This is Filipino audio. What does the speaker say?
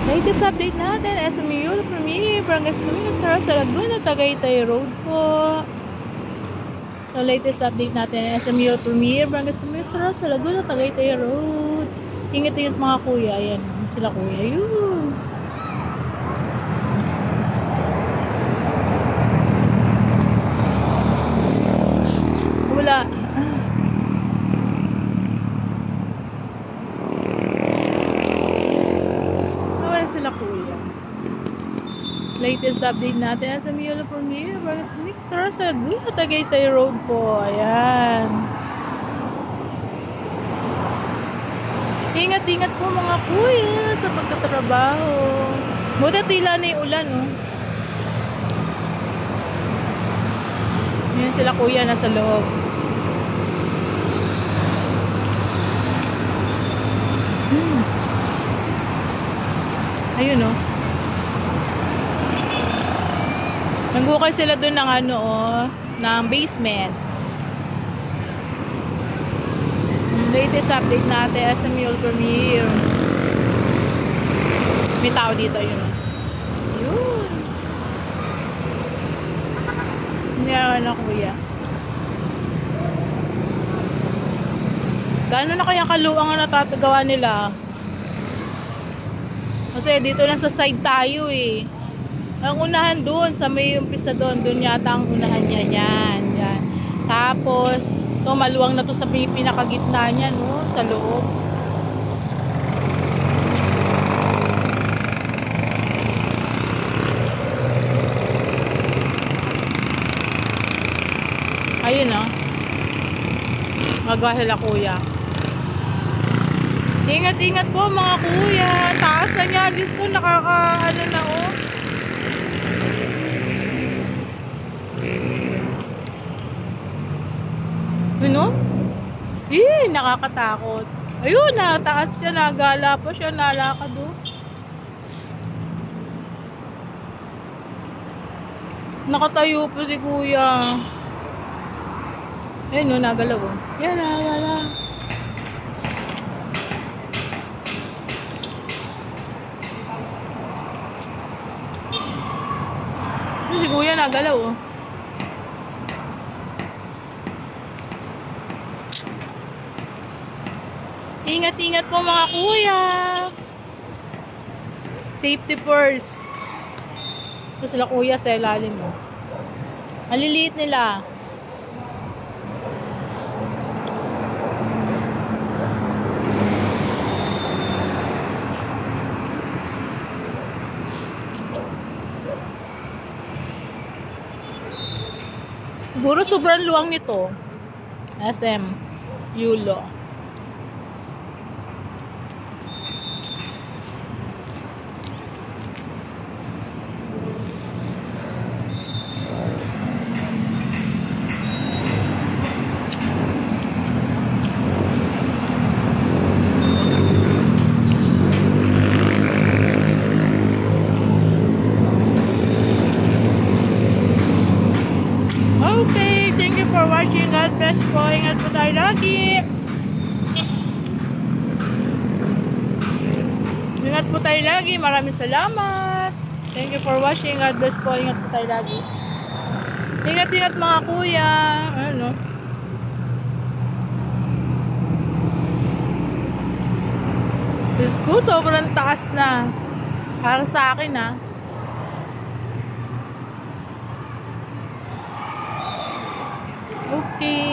Latest update natin, SMU Premier, Barangay Salinas, sa Laguna, Tagaytay Road po. So, latest update natin, SMU Premier, Barangay Salinas, sa Laguna, Tagaytay Road. Ingat-ingat mga kuya, ayan, sila kuya, yun. Wala. Sila kuya. Latest update natin sa Miola Premier, Barangay Mixer sa Laguna, Tagaytay Road po. Ayan. Ingat-ingat po mga kuya sa pagtatrabaho. Buti tila na yung ulan, oh. Ayan sila kuya nasa loob. Ayun, oh. Nanggukay sila dun ng ano, oh, ng basement. Latest update natin sa Mule Premier. May tao dito, yun, oh. Yun. Hindi na kuya. Gaano na kaya kaluwang ang natatagawa nila? Kasi dito lang sa side tayo eh. Ang unahan doon, sa may umpisa doon, doon yata ang unahan niya. Yan, yan. Tapos, ito maluwang na to sa pinakagitna niya, no? Sa loob. Ayun, no? Magawa sila kuya. Ingat-ingat po mga kuya. Taas na niya. Diyos ko, nakaka-ano na, oh. Ano? Nakakatakot. Ayun, taas siya. Nagala pa siya. Nalakad, oh. Nakatayo pa si kuya. Ayun, oh, nagalaw, oh. Yan, nagala. Si kuya nagalaw, oh. Ingat-ingat po mga kuya. Safety first. Ito sila kuya sa ilalim, oh. Maliliit nila. Siguro sobrang luwang nito. SM Yulo. Okay, thank you for watching. God bless po. Ingat po tayo lagi. Ingat po tayo lagi. Maraming salamat. Thank you for watching. God bless po. Ingat po tayo lagi. Ingat-ingat mga kuya. Ano? Diyos ko, sobrang taas na. Para sa akin, ha. Okay.